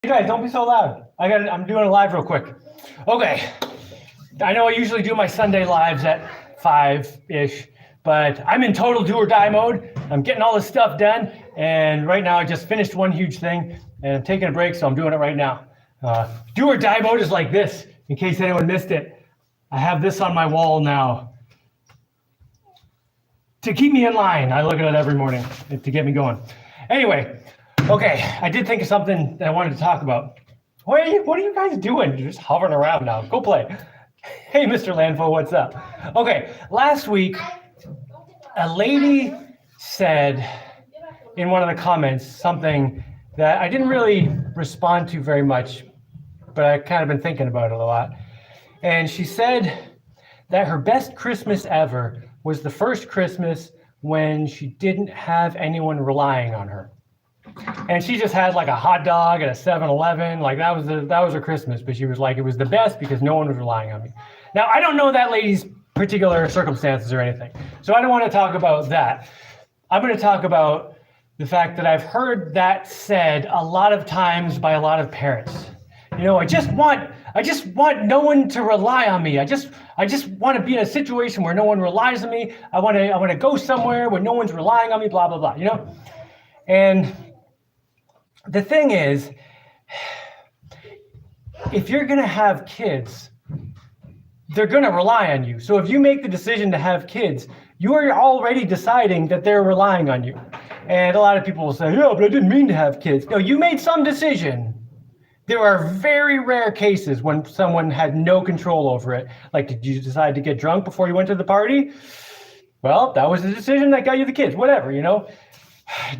You guys, don't be so loud. I'm doing a live real quick. Okay. I know I usually do my Sunday lives at 5-ish, but I'm in total do or die mode. I'm getting all this stuff done, and right now I just finished one huge thing, and I'm taking a break, so I'm doing it right now. Do or die mode is like this, in case anyone missed it. I have this on my wall now to keep me in line. I look at it every morning to get me going. Anyway, okay, I did think of something that I wanted to talk about. What are you guys doing? You're just hovering around now. Go play. Hey, Mr. Landfo, what's up? Okay, last week, a lady said in one of the comments something that I didn't really respond to very much, but I kind of been thinking about it a lot. And she said that her best Christmas ever was the first Christmas when she didn't have anyone relying on her. And she just had like a hot dog at a 7-Eleven, like that was her Christmas, but she was like, it was the best because no one was relying on me. Now, I don't know that lady's particular circumstances or anything, so I don't want to talk about that. I'm going to talk about the fact that I've heard that said a lot of times by a lot of parents. You know, I just want no one to rely on me. I just want to be in a situation where no one relies on me. I want to go somewhere where no one's relying on me, blah, blah, blah, you know? And the thing is, if you're going to have kids, they're going to rely on you. So if you make the decision to have kids, you are already deciding that they're relying on you. And a lot of people will say, yeah, but I didn't mean to have kids. No, you made some decision. There are very rare cases when someone had no control over it. Like, did you decide to get drunk before you went to the party? Well, that was the decision that got you the kids, whatever, you know?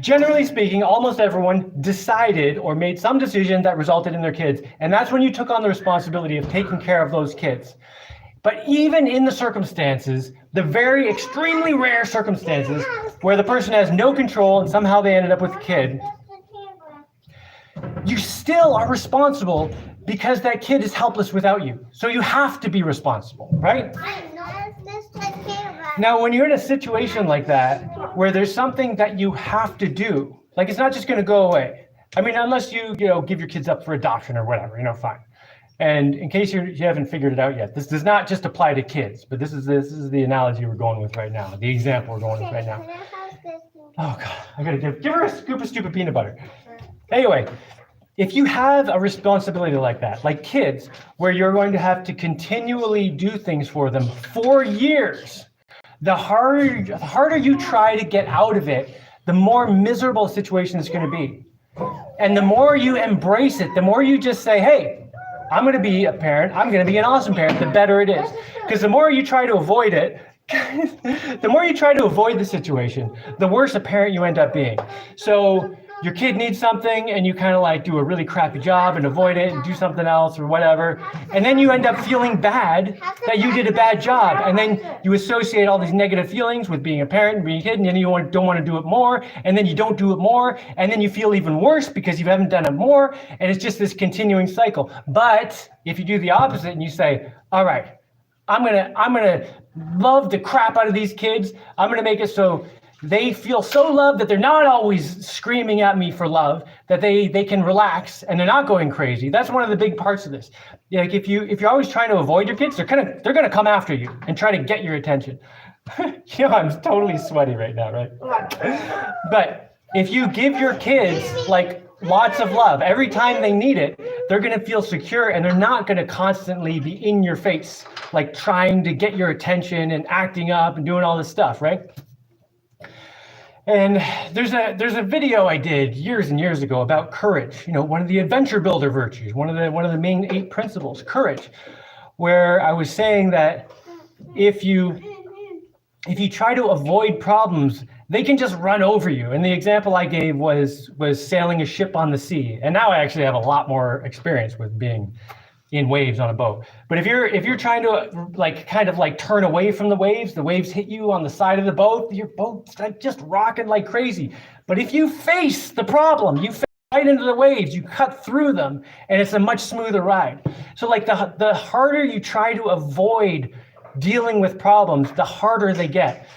Generally speaking, almost everyone decided or made some decision that resulted in their kids. And that's when you took on the responsibility of taking care of those kids. But even in the circumstances, the very extremely rare circumstances where the person has no control and somehow they ended up with a kid, you still are responsible because that kid is helpless without you. So you have to be responsible, right? Now, when you're in a situation like that, where there's something that you have to do, like it's not just going to go away. I mean, unless you give your kids up for adoption or whatever, fine. And in case you haven't figured it out yet, this does not just apply to kids, but this is the analogy we're going with right now, the example we're going with right now. Oh God, I gotta give her a scoop of stupid peanut butter. Anyway, if you have a responsibility like that, like kids, where you're going to have to continually do things for them for years, the harder you try to get out of it, the more miserable the situation is going to be. And the more you embrace it, the more you just say, hey, I'm going to be a parent, I'm going to be an awesome parent, the better it is. Because the more you try to avoid it, the more you try to avoid the situation, the worse a parent you end up being. So your kid needs something and you kind of like do a really crappy job and avoid it and do something else or whatever. And then you end up feeling bad that you did a bad job. And then you associate all these negative feelings with being a parent and being a kid, and then you don't want to do it more. And then you don't do it more. And then you feel even worse because you haven't done it more. And it's just this continuing cycle. But if you do the opposite and you say, all right, I'm gonna love the crap out of these kids. I'm gonna make it so they feel so loved that they're not always screaming at me for love, that they can relax and they're not going crazy. That's one of the big parts of this. Like if you're always trying to avoid your kids, they're gonna come after you and try to get your attention. I'm totally sweaty right now, right? But if you give your kids like lots of love every time they need it, they're gonna feel secure and they're not gonna constantly be in your face, like trying to get your attention and acting up and doing all this stuff, right? And there's a video I did years and years ago about courage, one of the adventure builder virtues, one of the main 8 principles, courage, where I was saying that if you try to avoid problems, they can just run over you. And the example I gave was sailing a ship on the sea. And now I actually have a lot more experience with being in waves on a boat. But if you're trying to kind of turn away from the waves hit you on the side of the boat, your boat's just rocking like crazy. But if you face the problem, you face right into the waves, you cut through them, and it's a much smoother ride. So the harder you try to avoid dealing with problems, the harder they get.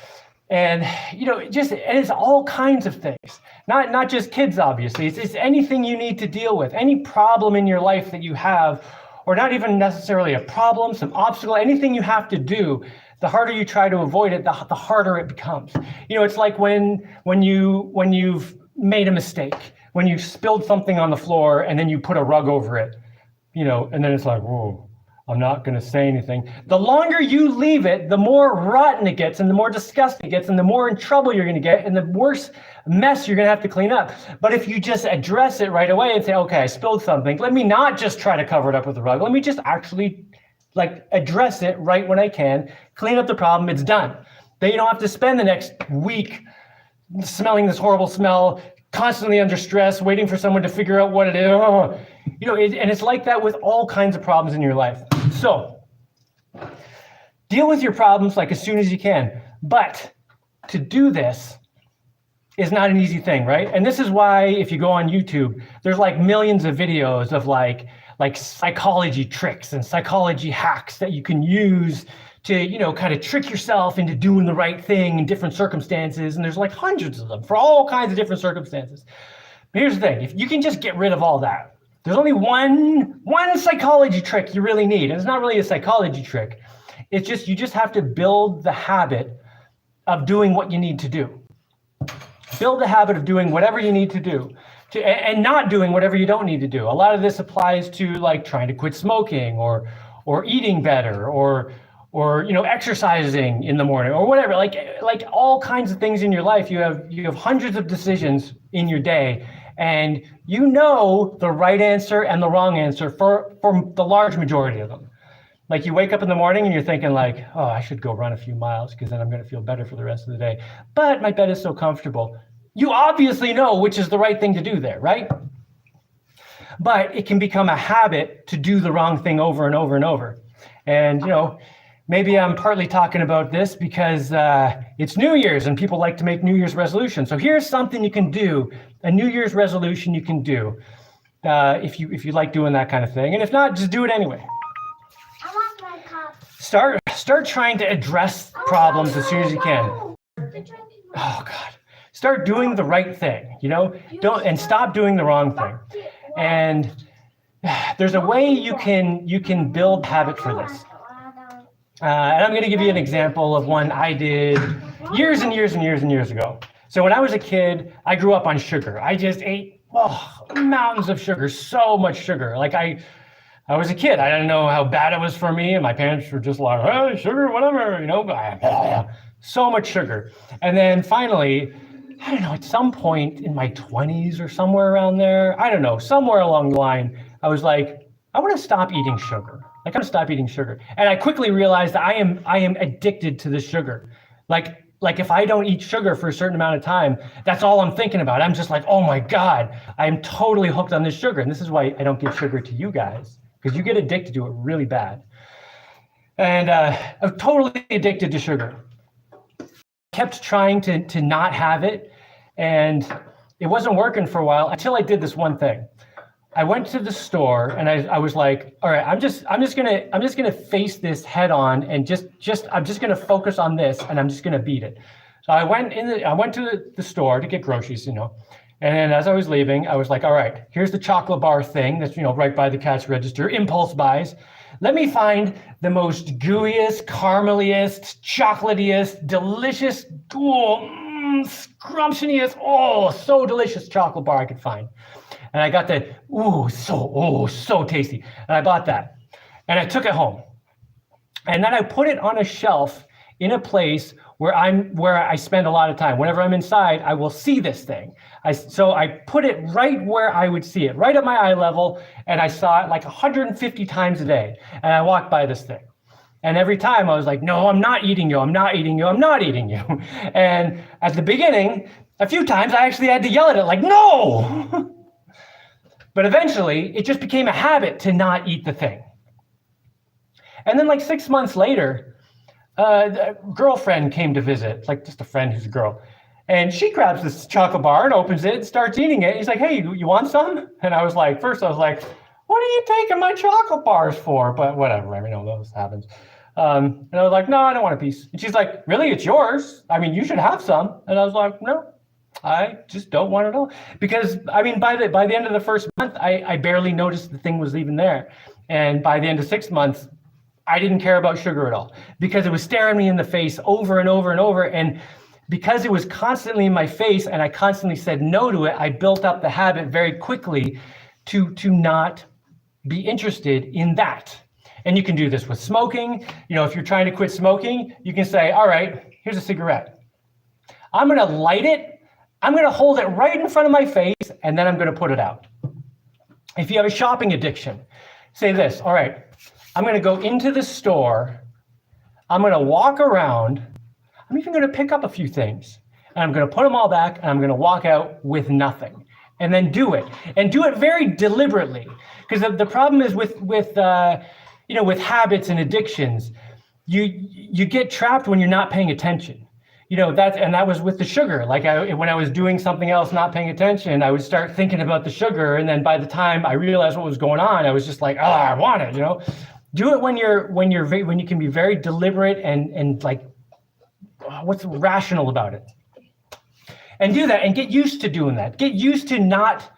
And, and it's all kinds of things, not just kids, obviously. It's anything you need to deal with, any problem in your life that you have, or not even necessarily a problem, some obstacle, anything you have to do. The harder you try to avoid it, the harder it becomes. It's like when you've made a mistake, when you spilled something on the floor and then you put a rug over it, and then it's like, whoa, I'm not going to say anything. The longer you leave it, the more rotten it gets and the more disgusting it gets and the more in trouble you're going to get and the worse mess you're going to have to clean up. But if you just address it right away and say, okay, I spilled something, let me not just try to cover it up with a rug. Let me just actually address it right when I can, clean up the problem, it's done. Then you don't have to spend the next week smelling this horrible smell, constantly under stress, waiting for someone to figure out what it is. And it's like that with all kinds of problems in your life. So deal with your problems as soon as you can. But to do this is not an easy thing, right? And this is why if you go on YouTube, there's millions of videos of like psychology tricks and psychology hacks that you can use to, kind of trick yourself into doing the right thing in different circumstances. And there's hundreds of them for all kinds of different circumstances. But here's the thing, if you can just get rid of all that, there's only one psychology trick you really need. And it's not really a psychology trick. It's just, you just have to build the habit of doing what you need to do. Build the habit of doing whatever you need to do. And not doing whatever you don't need to do. A lot of this applies to trying to quit smoking or eating better or exercising in the morning or whatever, like all kinds of things in your life. You have hundreds of decisions in your day, and the right answer and the wrong answer for the large majority of them. You wake up in the morning and you're thinking oh, I should go run a few miles because then I'm going to feel better for the rest of the day. But my bed is so comfortable. You obviously know which is the right thing to do there, right? But it can become a habit to do the wrong thing over and over and over. And, maybe I'm partly talking about this because it's New Year's and people like to make New Year's resolutions. So here's something you can do, a New Year's resolution you can do if you like doing that kind of thing. And if not, just do it anyway. I want my cup. Start trying to address problems as soon as you can. Oh, God. Start doing the right thing, and stop doing the wrong thing. And there's a way you can build habit for this. And I'm going to give you an example of one I did years and years and years and years ago. So when I was a kid, I grew up on sugar. I just ate mountains of sugar, so much sugar. I was a kid. I didn't know how bad it was for me. And my parents were just like, hey, sugar, whatever, so much sugar. And then finally, I don't know, at some point in my 20s or somewhere around there, I don't know, somewhere along the line, I was like, I want to stop eating sugar. I'm going to stop eating sugar. And I quickly realized that I am addicted to the sugar. Like if I don't eat sugar for a certain amount of time, that's all I'm thinking about. I'm just like, oh my God, I'm totally hooked on this sugar. And this is why I don't give sugar to you guys, because you get addicted to it really bad. And I'm totally addicted to sugar. Kept trying to not have it, and it wasn't working for a while until I did this one thing. I went to the store and I was like, all right, I'm just gonna face this head on and I'm just gonna focus on this and I'm just gonna beat it. So I went to the store to get groceries, and then as I was leaving, I was like, all right, here's the chocolate bar thing that's right by the cash register, impulse buys. Let me find the most gooeyest, carameliest, chocolatiest, delicious, scrumptious, so delicious chocolate bar I could find. And I got the, so tasty. And I bought that. And I took it home. And then I put it on a shelf in a place where I spend a lot of time. Whenever I'm inside, I will see this thing. So I put it right where I would see it, right at my eye level, and I saw it 150 times a day. And I walked by this thing. And every time I was like, no, I'm not eating you, I'm not eating you, I'm not eating you. And at the beginning, a few times I actually had to yell at it no! But eventually, it just became a habit to not eat the thing. And then 6 months later, a girlfriend came to visit, just a friend who's a girl. And she grabs this chocolate bar and opens it and starts eating it. He's like, hey, you want some? And I was like, what are you taking my chocolate bars for? But whatever, those happens. And I was like, no, I don't want a piece. And she's like, really? It's yours. I mean, you should have some. And I was like, no, I just don't want it all. Because I mean, by the end of the first month, I barely noticed the thing was even there. And by the end of 6 months, I didn't care about sugar at all because it was staring me in the face over and over and over. And because it was constantly in my face and I constantly said no to it, I built up the habit very quickly to not be interested in that. And you can do this with smoking. You know, if you're trying to quit smoking, you can say, all right, here's a cigarette. I'm gonna light it. I'm gonna hold it right in front of my face, and then I'm gonna put it out. If you have a shopping addiction, say this, all right, I'm gonna go into the store. I'm gonna walk around. I'm even gonna pick up a few things, and I'm gonna put them all back, and I'm gonna walk out with nothing. And then do it, and do it very deliberately. Because the problem is with habits and addictions, you get trapped when you're not paying attention. You know, that was with the sugar. Like when I was doing something else, not paying attention, I would start thinking about the sugar, and then by the time I realized what was going on, I was just like, oh, I want it. You know, do it when you can be very deliberate and like, what's rational about it, and do that, and get used to doing that. Get used to not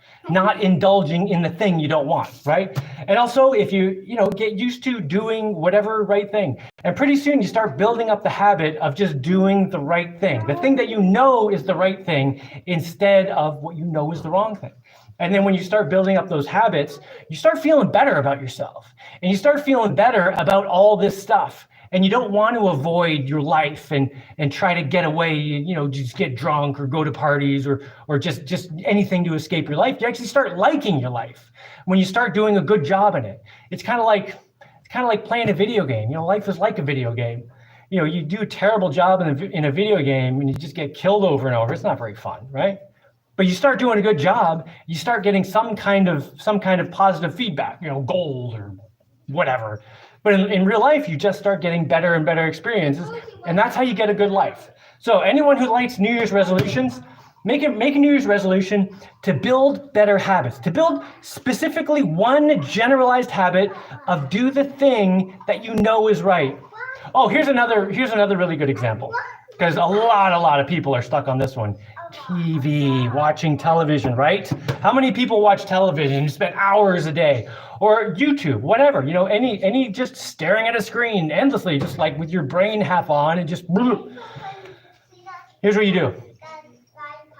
indulging in the thing you don't want, right? And also, if you get used to doing whatever right thing, and pretty soon you start building up the habit of just doing the right thing, the thing that you know is the right thing, instead of what you know is the wrong thing. And then when you start building up those habits, you start feeling better about yourself, and you start feeling better about all this stuff. And you don't want to avoid your life and try to get away, just get drunk or go to parties or just anything to escape your life. You actually start liking your life when you start doing a good job in it. It's kind of like playing a video game. Life is like a video game. You do a terrible job in a video game and you just get killed over and over. It's not very fun, right? But you start doing a good job, you start getting some kind of positive feedback, gold or whatever. But in real life, you just start getting better and better experiences, and that's how you get a good life. So anyone who likes New Year's resolutions, make a New Year's resolution to build better habits, to build specifically one generalized habit of do the thing that you know is right. Oh, here's another really good example, because a lot of people are stuck on this one. TV, watching television, right? How many people watch television? You spend hours a day, or YouTube, whatever, any just staring at a screen endlessly, just like with your brain half on and just. Here's what you do.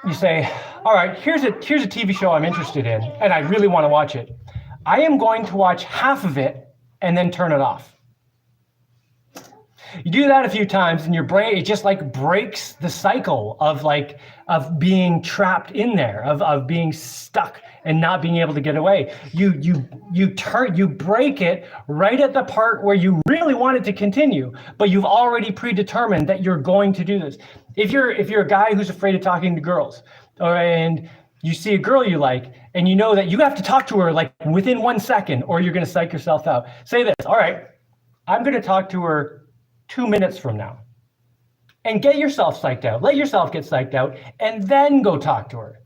You say, all right, here's a TV show I'm interested in, and I really want to watch it. I am going to watch half of it and then turn it off. You do that a few times and your brain, it just like breaks the cycle of being trapped in there, of being stuck and not being able to get away. You break it right at the part where you really want it to continue, but you've already predetermined that you're going to do this. If you're a guy who's afraid of talking to girls, and you see a girl you like, and you know that you have to talk to her like within 1 second, or you're going to psych yourself out. Say this, all right, I'm going to talk to her 2 minutes from now, and get yourself psyched out. Let yourself get psyched out, and then go talk to her.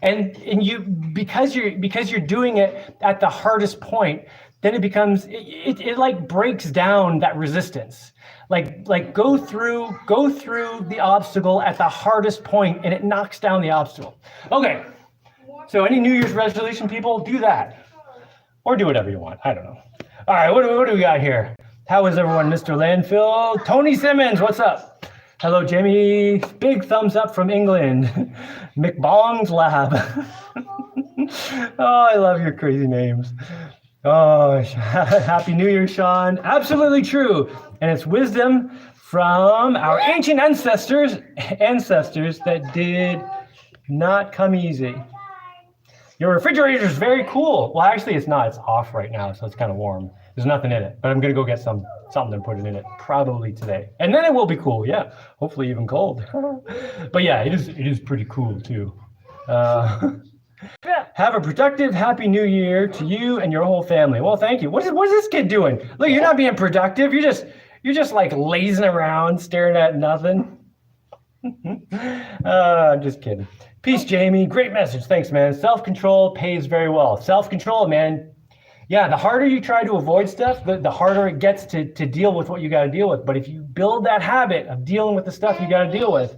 And you, because you're doing it at the hardest point, then it becomes it like breaks down that resistance. Like go through the obstacle at the hardest point, and it knocks down the obstacle. Okay, so any New Year's resolution people, do that, or do whatever you want. I don't know. All right, what do we got here? How is everyone, Mr. Landfill? Tony Simmons, what's up? Hello, Jaimie. Big thumbs up from England. McBong's Lab. Oh, I love your crazy names. Oh, Happy New Year, Sean. Absolutely true. And it's wisdom from our ancient ancestors that did not come easy. Your refrigerator is very cool. Well, actually, it's not. It's off right now, so it's kind of warm. There's nothing in it, but I'm going to go get something and put it in it probably today. And then it will be cool. Yeah, hopefully even cold. But yeah, it is pretty cool too. Have a productive, happy new year to you and your whole family. Well, thank you. What is this kid doing? Look, you're not being productive. You're just like lazing around, staring at nothing. I'm just kidding. Peace, Jaimie. Great message. Thanks, man. Self-control pays very well. Self-control, man. Yeah, the harder you try to avoid stuff, the harder it gets to deal with what you got to deal with. But if you build that habit of dealing with the stuff you got to deal with,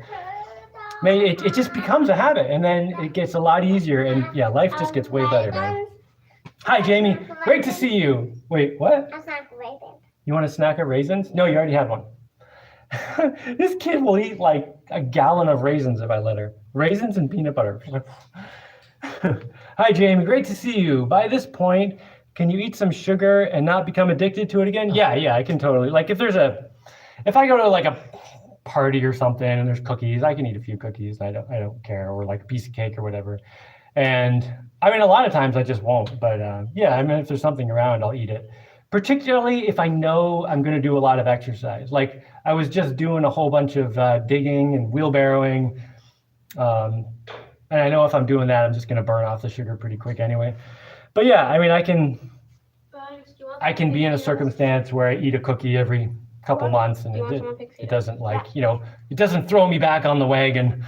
man, it just becomes a habit, and then it gets a lot easier, and yeah, life just gets way better, man. Hi, Jaimie. Great to see you. Wait, what? That's not raisins. You want a snack of raisins? No, you already had one. This kid will eat like a gallon of raisins if I let her. Raisins and peanut butter. Hi, Jaimie. Great to see you. By this point, can you eat some sugar and not become addicted to it again? Yeah, I can totally. Like if I go to like a party or something and there's cookies, I can eat a few cookies. I don't care, or like a piece of cake or whatever. And I mean, a lot of times I just won't. But yeah, I mean, if there's something around, I'll eat it. Particularly if I know I'm going to do a lot of exercise. Like I was just doing a whole bunch of digging and wheelbarrowing. And I know if I'm doing that, I'm just going to burn off the sugar pretty quick anyway. But yeah, I mean, I can be in a circumstance where I eat a cookie every couple months, and it doesn't like, it doesn't throw me back on the wagon.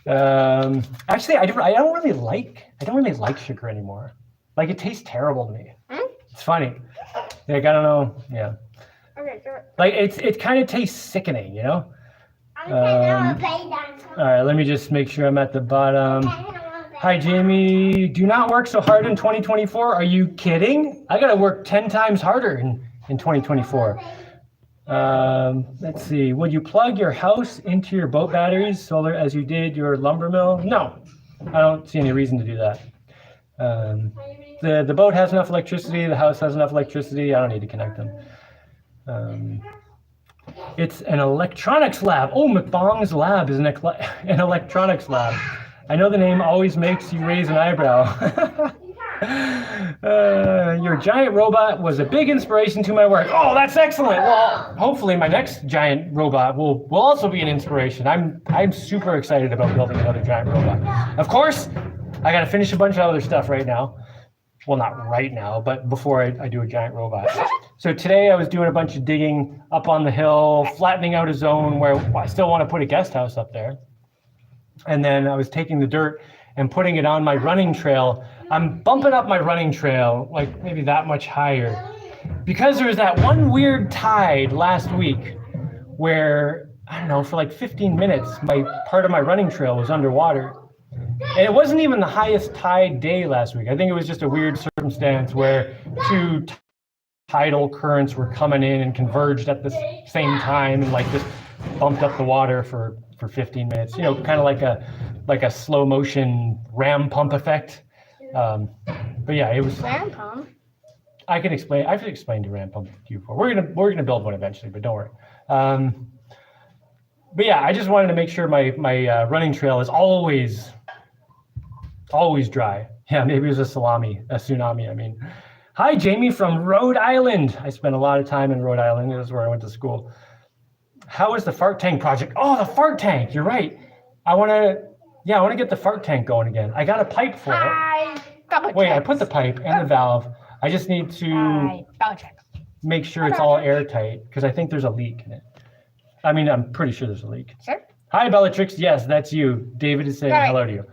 Actually, I don't really like sugar anymore. Like it tastes terrible to me. It's funny. Like I don't know. Yeah. Okay, sure. Like it kind of tastes sickening, All right, let me just make sure I'm at the bottom. Hi, Jaimie. Do not work so hard in 2024. Are you kidding? I gotta work 10 times harder in 2024. Let's see. Would you plug your house into your boat batteries solar as you did your lumber mill? No, I don't see any reason to do that. The boat has enough electricity. The house has enough electricity. I don't need to connect them. It's an electronics lab. Oh, McBong's lab is an electronics lab. I know the name always makes you raise an eyebrow. Your giant robot was a big inspiration to my work. Oh, that's excellent. Well, hopefully my next giant robot will also be an inspiration. I'm super excited about building another giant robot. Of course, I got to finish a bunch of other stuff right now. Well, not right now, but before I do a giant robot. So today I was doing a bunch of digging up on the hill, flattening out a zone where I still want to put a guest house up there. And then I was taking the dirt and putting it on my running trail. I'm bumping up my running trail, like maybe that much higher, because there was that one weird tide last week where, I don't know, for like 15 minutes, part of my running trail was underwater. And it wasn't even the highest tide day last week. I think it was just a weird circumstance where two tidal currents were coming in and converged at the same time and like just bumped up the water for 15 minutes. Kind of like a slow motion ram pump effect. But yeah, it was. Ram pump? I've explained the ram pump to you before. We're gonna build one eventually, but don't worry. But yeah, I just wanted to make sure my running trail is always dry. Yeah, maybe it was a tsunami, I mean. Hi, Jaimie from Rhode Island. I spent a lot of time in Rhode Island. That's where I went to school. How is the fart tank project? Oh, the fart tank, you're right. I want to get the fart tank going again. I got a pipe for it. I put the pipe and the valve. I just need to make sure it's all airtight because I think there's a leak in it. I mean, I'm pretty sure there's a leak. Sure. Hi, Bellatrix. Yes, that's you. David is saying hello to you.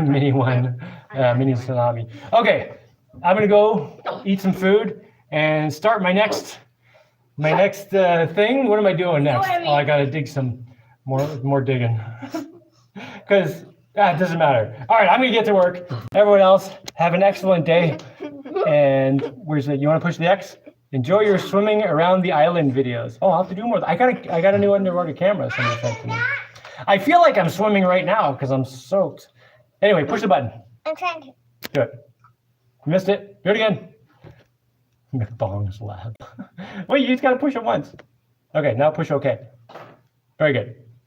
Mini tsunami. Okay, I'm gonna go eat some food and start my next thing. What am I doing next? Oh, I gotta dig some more digging. Because it doesn't matter. All right, I'm gonna get to work. Everyone else, have an excellent day. And where's it? You want to push the X? Enjoy your swimming around the island videos. Oh, I'll have to do more. I got a new underwater camera. Somebody sent to me. I feel like I'm swimming right now because I'm soaked. Anyway, push the button. I'm trying to. Do it. You missed it. Do it again. McBong's lab. Wait, you just got to push it once. Okay, now push OK. Very good.